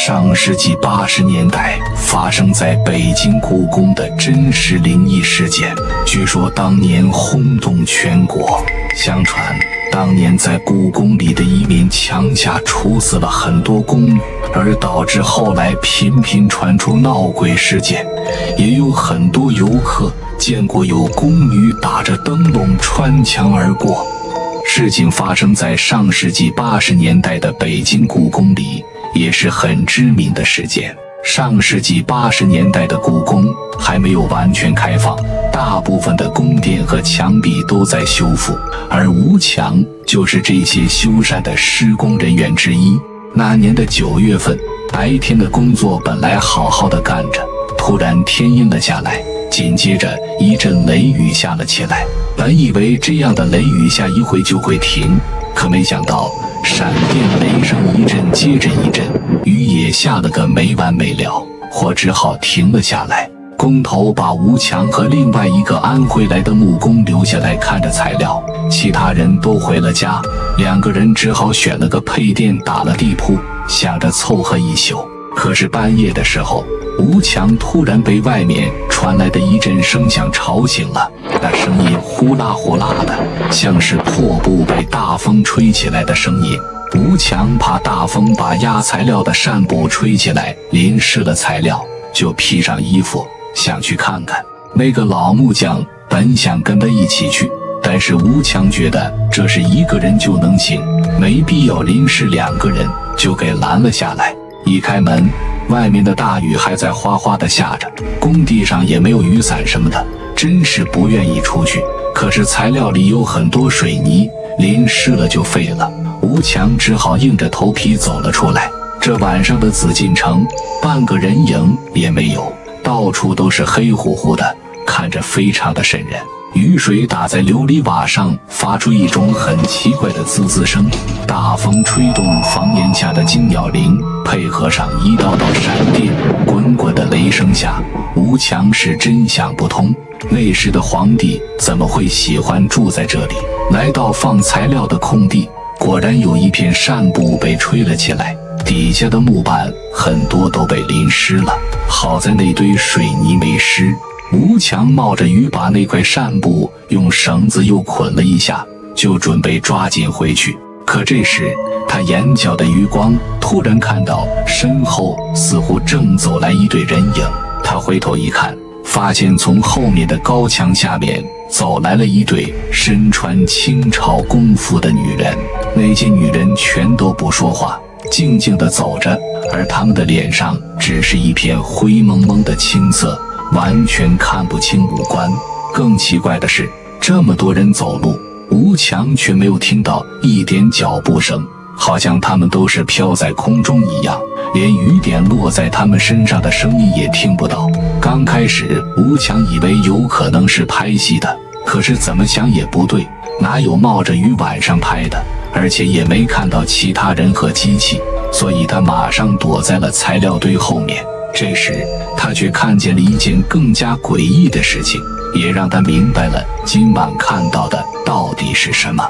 上世纪80年代发生在北京故宫的真实灵异事件，据说当年轰动全国。相传当年在故宫里的一面墙下处死了很多宫女，而导致后来频频传出闹鬼事件。也有很多游客见过有宫女打着灯笼穿墙而过。事情发生在上世纪80年代的北京故宫里，也是很知名的事件。上世纪80年代的故宫还没有完全开放，大部分的宫殿和墙壁都在修复，而吴强就是这些修缮的施工人员之一。那年的9月份，白天的工作本来好好的干着，突然天阴了下来，紧接着一阵雷雨下了起来。本以为这样的雷雨下一会就会停，可没想到闪电雷声一阵接着一阵，雨也下了个没完没了，活只好停了下来。工头把吴强和另外一个安徽来的木工留下来看着材料，其他人都回了家，两个人只好选了个配电打了地铺，想着凑合一宿。可是半夜的时候，吴强突然被外面传来的一阵声响吵醒了，那声音呼啦呼啦的，像是破布被大风吹起来的声音。吴强怕大风把压材料的扇布吹起来淋湿了材料，就披上衣服想去看看。那个老木匠本想跟他一起去，但是吴强觉得这是一个人就能行，没必要淋湿两个人，就给拦了下来。一开门，外面的大雨还在哗哗地下着，工地上也没有雨伞什么的，真是不愿意出去。可是材料里有很多水泥，淋湿了就废了。吴强只好硬着头皮走了出来。这晚上的紫禁城半个人影也没有，到处都是黑乎乎的，看着非常的瘆人。雨水打在琉璃瓦上，发出一种很奇怪的滋滋声。大风吹动房檐下的金鸟铃，配合上一道道闪电，滚滚的雷声下，吴强是真想不通，那时的皇帝怎么会喜欢住在这里。来到放材料的空地，果然有一片扇布被吹了起来，底下的木板很多都被淋湿了，好在那堆水泥没湿。吴强冒着雨把那块扇布用绳子又捆了一下，就准备抓紧回去。可这时他眼角的余光突然看到身后似乎正走来一队人影，他回头一看，发现从后面的高墙下面走来了一对身穿清朝宫服的女人。那些女人全都不说话，静静地走着，而她们的脸上只是一片灰蒙蒙的青色，完全看不清五官。更奇怪的是，这么多人走路，吴强却没有听到一点脚步声，好像他们都是飘在空中一样，连雨点落在他们身上的声音也听不到。刚开始吴强以为有可能是拍戏的，可是怎么想也不对，哪有冒着雨晚上拍的，而且也没看到其他人和机器，所以他马上躲在了材料堆后面。这时他却看见了一件更加诡异的事情，也让他明白了今晚看到的到底是什么。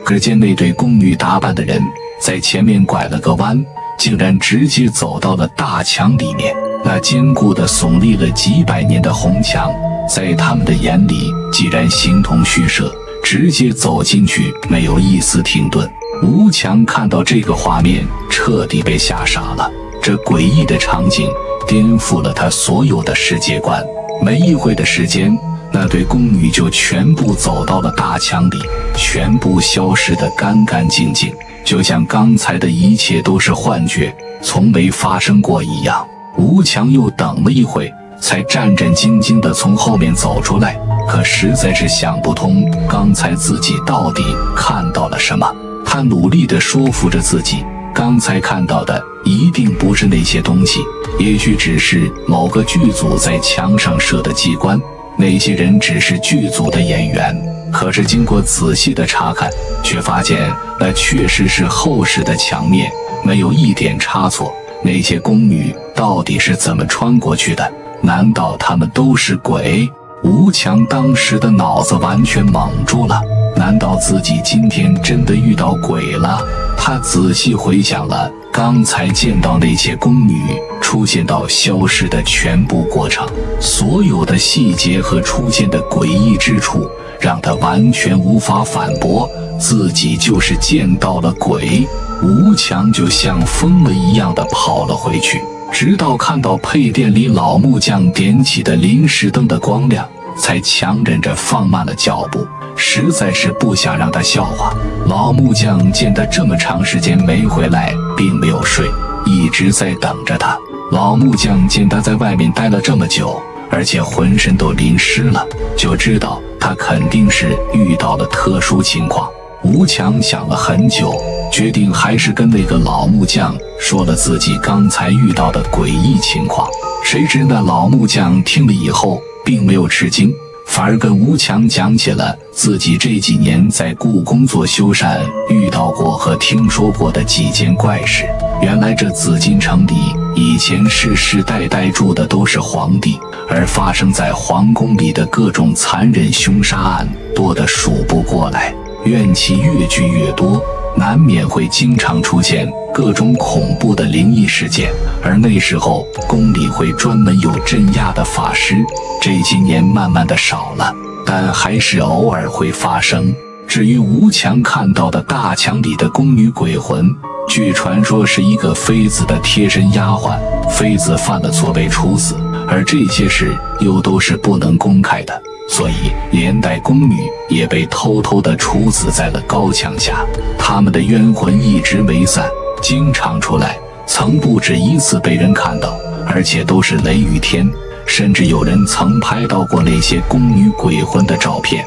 只见那对宫女打扮的人在前面拐了个弯，竟然直接走到了大墙里面。那坚固的耸立了几百年的红墙，在他们的眼里既然形同虚设，直接走进去没有一丝停顿。吴强看到这个画面，彻底被吓傻了。这诡异的场景颠覆了他所有的世界观。没一会的时间，那对宫女就全部走到了大墙里，全部消失得干干净净，就像刚才的一切都是幻觉，从没发生过一样。吴强又等了一会，才战战兢兢地从后面走出来，可实在是想不通刚才自己到底看到了什么。他努力地说服着自己，刚才看到的一定不是那些东西，也许只是某个剧组在墙上设的机关，那些人只是剧组的演员。可是经过仔细的查看，却发现那确实是厚实的墙面，没有一点差错。那些宫女到底是怎么穿过去的？难道他们都是鬼？吴强当时的脑子完全懵住了，难道自己今天真的遇到鬼了？他仔细回想了刚才见到那些宫女出现到消失的全部过程，所有的细节和出现的诡异之处，让他完全无法反驳自己就是见到了鬼。吴强就像疯了一样的跑了回去，直到看到配店里老木匠点起的临时灯的光亮，才强忍着放慢了脚步，实在是不想让他笑话。老木匠见他这么长时间没回来，并没有睡，一直在等着他。老木匠见他在外面待了这么久，而且浑身都淋湿了，就知道他肯定是遇到了特殊情况。吴强想了很久，决定还是跟那个老木匠说了自己刚才遇到的诡异情况。谁知那老木匠听了以后并没有吃惊，反而跟吴强讲起了自己这几年在故宫做修缮遇到过和听说过的几件怪事。原来这紫禁城里以前世世代代住的都是皇帝，而发生在皇宫里的各种残忍凶杀案多得数不过来，怨气越聚越多，难免会经常出现各种恐怖的灵异事件。而那时候宫里会专门有镇压的法师，这几年慢慢的少了，但还是偶尔会发生。至于吴强看到的大墙里的宫女鬼魂，据传说是一个妃子的贴身丫鬟，妃子犯了错被处死，而这些事又都是不能公开的，所以连带宫女也被偷偷地处死在了高墙下。他们的冤魂一直没散，经常出来，曾不止一次被人看到，而且都是雷雨天，甚至有人曾拍到过那些宫女鬼魂的照片。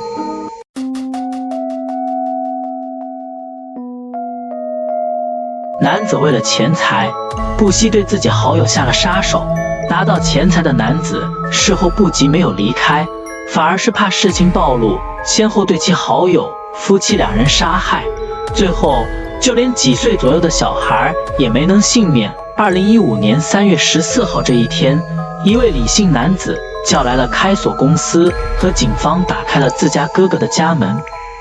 男子为了钱财，不惜对自己好友下了杀手。拿到钱财的男子事后不仅没有离开，反而是怕事情暴露，先后对其好友夫妻两人杀害，最后就连几岁左右的小孩也没能幸免。2015年3月14号这一天，一位李姓男子叫来了开锁公司和警方，打开了自家哥哥的家门，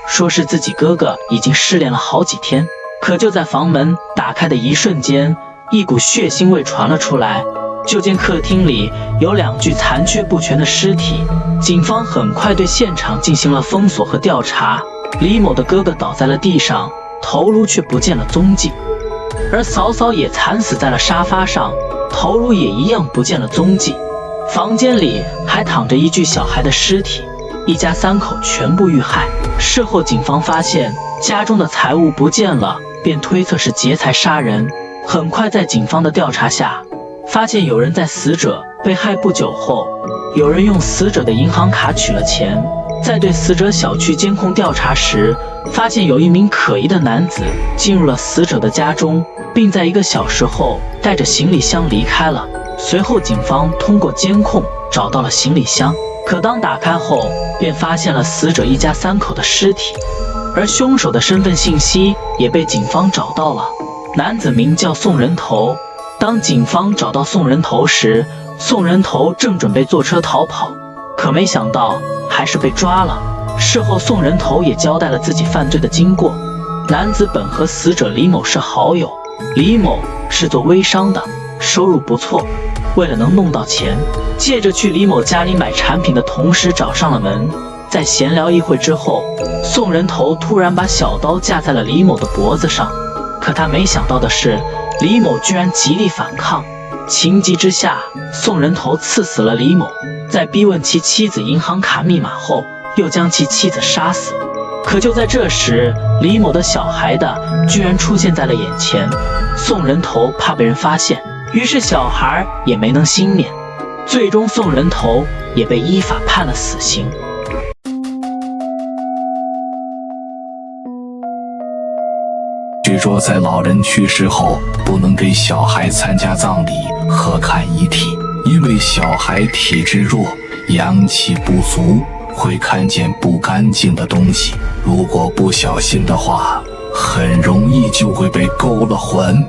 说是自己哥哥已经失联了好几天。可就在房门打开的一瞬间，一股血腥味传了出来，就见客厅里有2具残缺不全的尸体。警方很快对现场进行了封锁和调查，李某的哥哥倒在了地上，头颅却不见了踪迹，而嫂嫂也惨死在了沙发上，头颅也一样不见了踪迹。房间里还躺着一具小孩的尸体，一家3口全部遇害。事后警方发现家中的财物不见了，便推测是劫财杀人。很快在警方的调查下，发现有人在死者被害不久后，有人用死者的银行卡取了钱。在对死者小区监控调查时，发现有一名可疑的男子进入了死者的家中，并在1个小时后带着行李箱离开了。随后警方通过监控找到了行李箱，可当打开后便发现了死者一家3口的尸体，而凶手的身份信息也被警方找到了。男子名叫宋人头。当警方找到宋人头时，宋人头正准备坐车逃跑，可没想到还是被抓了。事后宋人头也交代了自己犯罪的经过。男子本和死者李某是好友，李某是做微商的，收入不错，为了能弄到钱，借着去李某家里买产品的同时找上了门。在闲聊一会之后，宋人头突然把小刀架在了李某的脖子上，可他没想到的是，李某居然极力反抗。情急之下，宋人头刺死了李某，在逼问其妻子银行卡密码后，又将其妻子杀死。可就在这时，李某的小孩的居然出现在了眼前。宋人头怕被人发现，于是小孩也没能幸免，最终宋人头也被依法判了死刑。据说在老人去世后，不能给小孩参加葬礼和看遗体，因为小孩体质弱，阳气不足，会看见不干净的东西，如果不小心的话，很容易就会被勾了魂。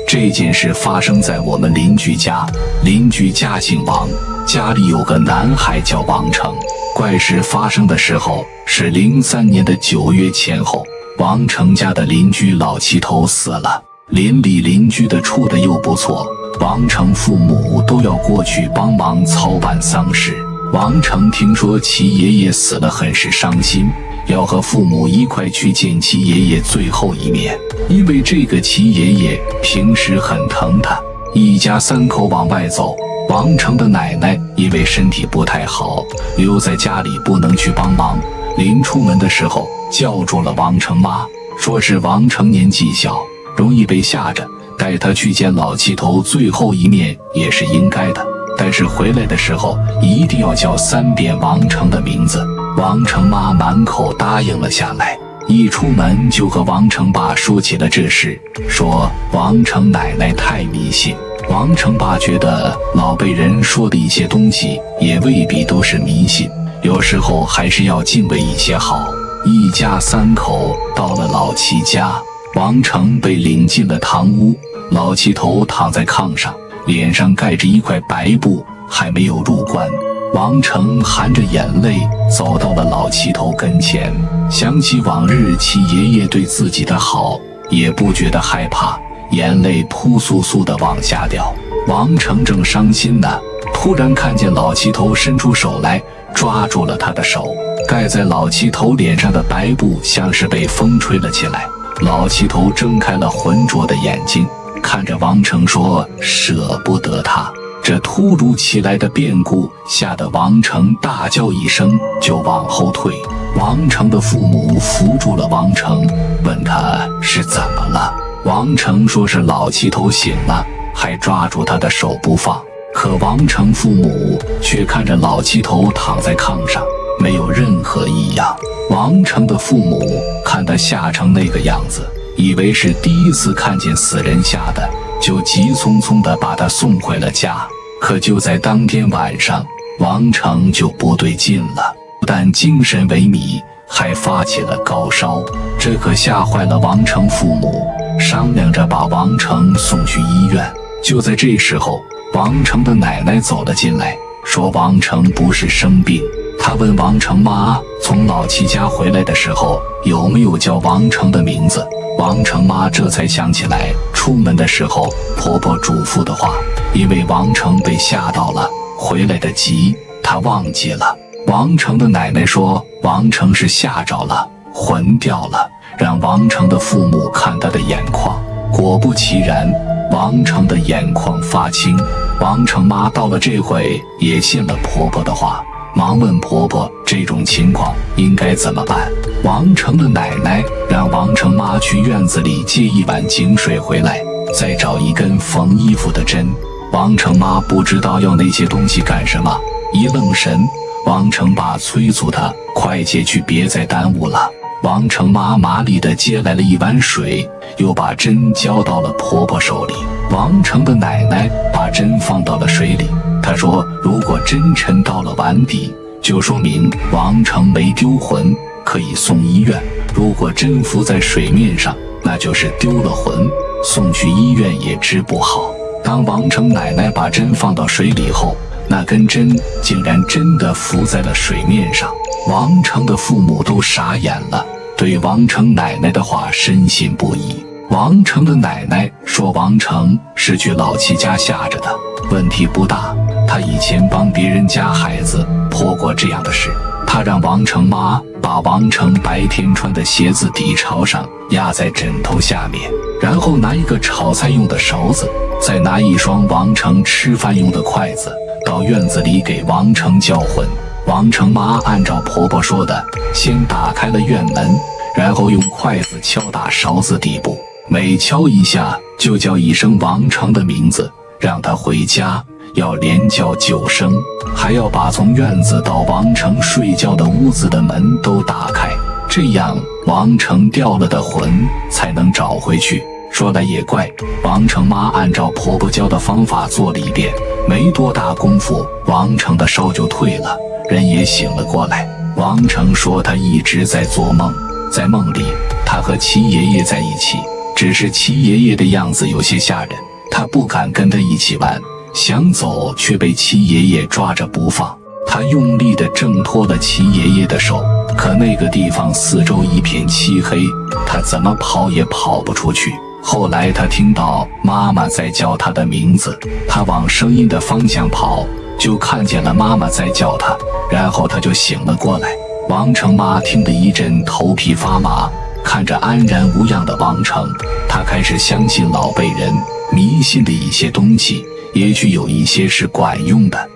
这件事发生在我们邻居家，邻居家姓王，家里有个男孩叫王成。怪事发生的时候是03年的9月前后，王成家的邻居老齐头死了，邻里邻居的处得又不错，王成父母都要过去帮忙操办丧事。王成听说其爷爷死了，很是伤心，要和父母一块去见其爷爷最后一面。因为这个其爷爷平时很疼他，一家3口往外走。王成的奶奶因为身体不太好，留在家里不能去帮忙。临出门的时候叫住了王成妈，说是王成年纪小，容易被吓着，带他去见老七头最后一面也是应该的，但是回来的时候一定要叫3遍王成的名字。王成妈满口答应了下来，一出门就和王成爸说起了这事，说王成奶奶太迷信。王成爸觉得老辈人说的一些东西也未必都是迷信，有时候还是要敬畏一些好。一家3口到了老七家，王成被领进了堂屋。老七头躺在炕上，脸上盖着一块白布，还没有入棺。王成含着眼泪走到了老七头跟前，想起往日其爷爷对自己的好，也不觉得害怕，眼泪扑簌簌地往下掉。王成正伤心呢，突然看见老七头伸出手来，抓住了他的手。盖在老七头脸上的白布像是被风吹了起来。老七头睁开了浑浊的眼睛，看着王成说舍不得他。这突如其来的变故吓得王成大叫一声就往后退。王成的父母扶住了王成，问他是怎么了。王成说是老七头醒了，还抓住他的手不放。可王成父母却看着老七头躺在炕上，没有任何异样。王成的父母看他吓成那个样子，以为是第一次看见死人吓的，就急匆匆地把他送回了家。可就在当天晚上，王成就不对劲了，不但精神萎靡，还发起了高烧。这可吓坏了王成父母，商量着把王成送去医院。就在这时候，王成的奶奶走了进来，说王成不是生病。她问王成妈从老七家回来的时候有没有叫王成的名字。王成妈这才想起来出门的时候婆婆嘱咐的话，因为王成被吓到了，回来的急，她忘记了。王成的奶奶说王成是吓着了，魂掉了，让王成的父母看他的眼眶。果不其然，王成的眼眶发青。王成妈到了这回也信了婆婆的话，忙问婆婆这种情况应该怎么办。王成的奶奶让王成妈去院子里接一碗井水回来，再找一根缝衣服的针。王成妈不知道要那些东西干什么，一愣神。王成爸催促她快些去，别再耽误了。王成妈麻利地接来了一碗水，又把针交到了婆婆手里。王成的奶奶把针放到了水里，她说如果针沉到了碗底，就说明王成没丢魂，可以送医院；如果针浮在水面上，那就是丢了魂，送去医院也治不好。当王成奶奶把针放到水里后，那根针竟然真的浮在了水面上。王成的父母都傻眼了，对王成奶奶的话深信不疑。王成的奶奶说王成是去老七家吓着的，问题不大，他以前帮别人家孩子破过这样的事。他让王成妈把王成白天穿的鞋子底朝上压在枕头下面，然后拿一个炒菜用的勺子，再拿一双王成吃饭用的筷子到院子里给王成叫魂。王成妈按照婆婆说的，先打开了院门，然后用筷子敲打勺子底部，每敲一下就叫一声王成的名字，让他回家，要连叫9声，还要把从院子到王成睡觉的屋子的门都打开，这样王成掉了的魂才能找回去。说来也怪，王成妈按照婆婆教的方法做了一遍，没多大功夫，王成的烧就退了，人也醒了过来。王成说他一直在做梦，在梦里他和齐爷爷在一起，只是齐爷爷的样子有些吓人，他不敢跟他一起玩，想走却被齐爷爷抓着不放。他用力地挣脱了齐爷爷的手，可那个地方四周一片漆黑，他怎么跑也跑不出去。后来他听到妈妈在叫他的名字，他往声音的方向跑，就看见了妈妈在叫他，然后他就醒了过来。王成妈听得一阵头皮发麻，看着安然无恙的王成，他开始相信老辈人迷信的一些东西，也许有一些是管用的。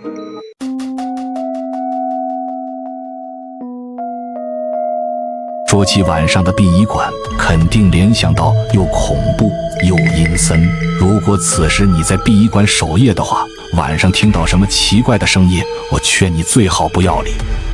说起晚上的殡仪馆，肯定联想到又恐怖又阴森。如果此时你在殡仪馆守夜的话，晚上听到什么奇怪的声音，我劝你最好不要理。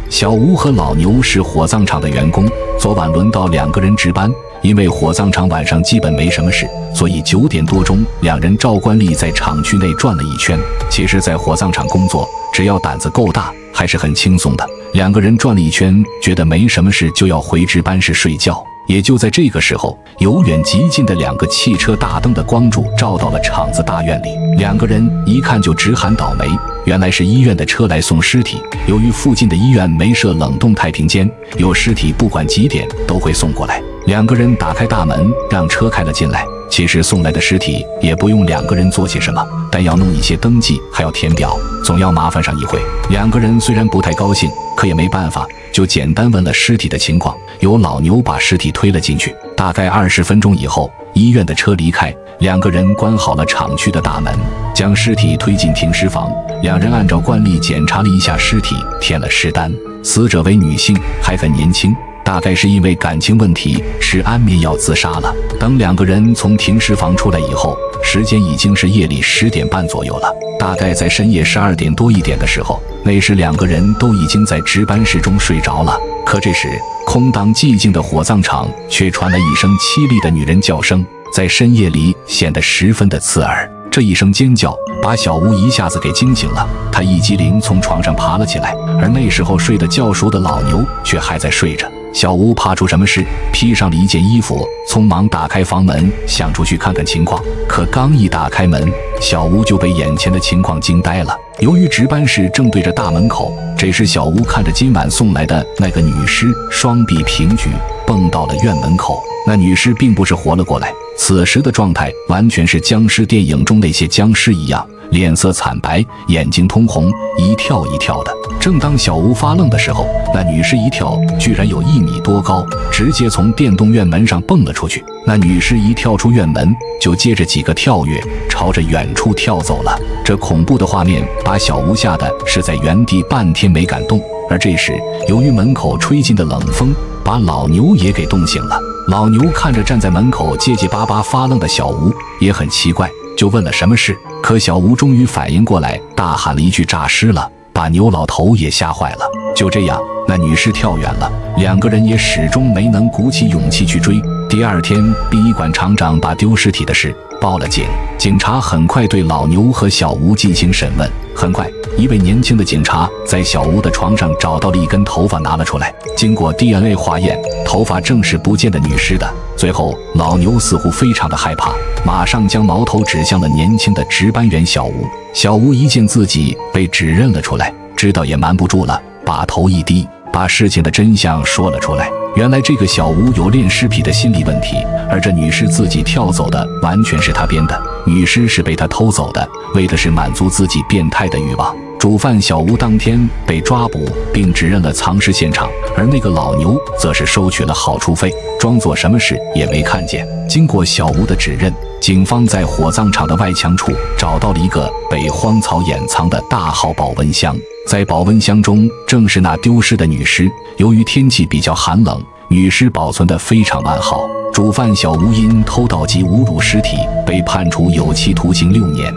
小吴和老牛是火葬场的员工，昨晚轮到2个人值班。因为火葬场晚上基本没什么事，所以9点多钟，2人照惯例在厂区内转了一圈。其实在火葬场工作，只要胆子够大，还是很轻松的。2个人转了一圈，觉得没什么事，就要回值班室睡觉。也就在这个时候，由远及近的2个汽车大灯的光柱照到了厂子大院里。2个人一看就直喊倒霉，原来是医院的车来送尸体。由于附近的医院没设冷冻太平间，有尸体不管几点都会送过来。2个人打开大门，让车开了进来。其实送来的尸体也不用2个人做些什么，但要弄一些登记，还要填表，总要麻烦上一回。2个人虽然不太高兴，可也没办法，就简单问了尸体的情况，由老牛把尸体推了进去。大概20分钟以后，医院的车离开，2个人关好了厂区的大门，将尸体推进停尸房。2人按照惯例检查了一下尸体，填了尸单。死者为女性，还很年轻，大概是因为感情问题吃安眠药自杀了。等2个人从停尸房出来以后，时间已经是夜里10点半左右了。大概在深夜12点多1点的时候，那时2个人都已经在值班室中睡着了。可这时空荡寂静的火葬场却传来一声凄厉的女人叫声，在深夜里显得十分的刺耳。这一声尖叫把小吴一下子给惊醒了，他一激灵从床上爬了起来，而那时候睡得较熟的老牛却还在睡着。小吴怕出什么事，披上了一件衣服，匆忙打开房门，想出去看看情况。可刚一打开门，小吴就被眼前的情况惊呆了。由于值班室正对着大门口，这时小吴看着今晚送来的那个女尸，双臂平举蹦到了院门口。那女尸并不是活了过来，此时的状态完全是僵尸电影中那些僵尸一样，脸色惨白，眼睛通红，一跳一跳的。正当小吴发愣的时候，那女尸一跳居然有1米多高，直接从电动院门上蹦了出去。那女尸一跳出院门，就接着几个跳跃，朝着远处跳走了。这恐怖的画面把小吴吓得是在原地半天没敢动。而这时，由于门口吹进的冷风，把老牛也给冻醒了。老牛看着站在门口结结巴巴发愣的小吴，也很奇怪，就问了什么事。可小吴终于反应过来，大喊了一句诈尸了，把牛老头也吓坏了。就这样，那女尸跳远了，2个人也始终没能鼓起勇气去追。第2天，殡仪馆厂长把丢尸体的事报了警，警察很快对老牛和小吴进行审问。很快，一位年轻的警察在小吴的床上找到了一根头发，拿了出来。经过 DNA 化验，头发正是不见的女尸的。最后，老牛似乎非常的害怕，马上将矛头指向了年轻的值班员小吴。小吴一见自己被指认了出来，知道也瞒不住了，把头一低，把事情的真相说了出来。原来这个小吴有恋尸癖的心理问题，而这女尸自己跳走的完全是他编的，女尸是被他偷走的，为的是满足自己变态的欲望。主犯小吴当天被抓捕，并指认了藏尸现场，而那个老牛则是收取了好处费，装作什么事也没看见。经过小吴的指认，警方在火葬场的外墙处找到了一个被荒草掩藏的大号保温箱，在保温箱中正是那丢失的女尸。由于天气比较寒冷，女尸保存得非常完好。主犯小吴因偷盗及侮辱尸体被判处有期徒刑6年。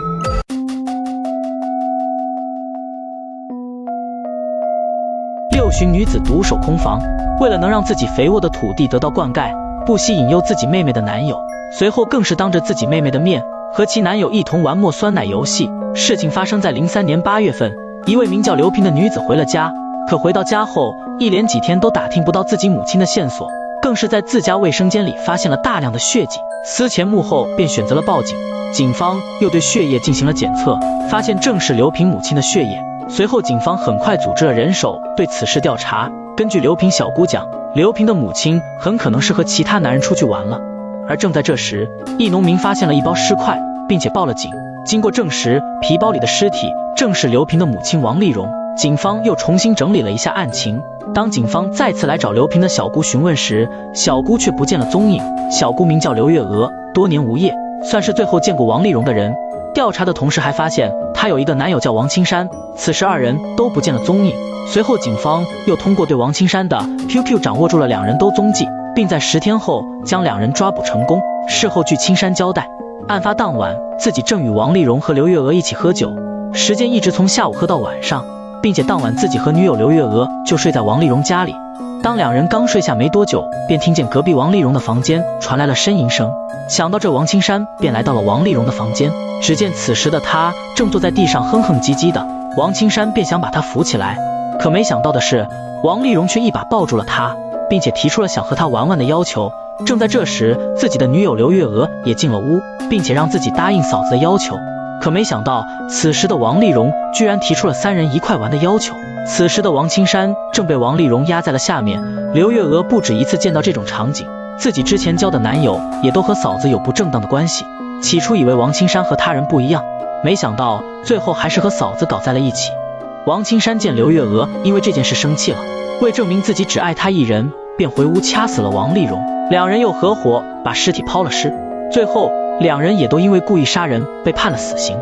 6旬女子独守空房，为了能让自己肥沃的土地得到灌溉，不惜引诱自己妹妹的男友，随后更是当着自己妹妹的面和其男友一同玩墨酸奶游戏。事情发生在03年8月份，一位名叫刘平的女子回了家，可回到家后一连几天都打听不到自己母亲的线索，更是在自家卫生间里发现了大量的血迹，思前幕后便选择了报警。警方又对血液进行了检测，发现正是刘平母亲的血液。随后警方很快组织了人手对此事调查。根据刘平小姑讲，刘平的母亲很可能是和其他男人出去玩了，而正在这时，一农民发现了一包尸块，并且报了警。经过证实，皮包里的尸体正是刘平的母亲王丽蓉。警方又重新整理了一下案情。当警方再次来找刘平的小姑询问时，小姑却不见了踪影。小姑名叫刘月娥，多年无业，算是最后见过王丽蓉的人。调查的同时还发现她有一个男友叫王青山，此时二人都不见了踪影。随后警方又通过对王青山的 QQ 掌握住了两人都踪迹，并在10天后将两人抓捕成功。事后据青山交代，案发当晚自己正与王丽蓉和刘月娥一起喝酒，时间一直从下午喝到晚上，并且当晚自己和女友刘月娥就睡在王丽蓉家里。当两人刚睡下没多久，便听见隔壁王丽蓉的房间传来了呻吟声。想到这，王青山便来到了王丽蓉的房间，只见此时的她正坐在地上哼哼唧唧的。王青山便想把她扶起来，可没想到的是，王丽蓉却一把抱住了他，并且提出了想和他玩玩的要求。正在这时，自己的女友刘月娥也进了屋，并且让自己答应嫂子的要求。可没想到，此时的王丽蓉居然提出了3人一块玩的要求。此时的王青山正被王丽蓉压在了下面。刘月娥不止一次见到这种场景，自己之前交的男友也都和嫂子有不正当的关系。起初以为王青山和他人不一样，没想到最后还是和嫂子搞在了一起。王青山见刘月娥因为这件事生气了，为证明自己只爱她一人，便回屋掐死了王丽蓉。两人又合伙把尸体抛了尸，最后两人也都因为故意杀人被判了死刑。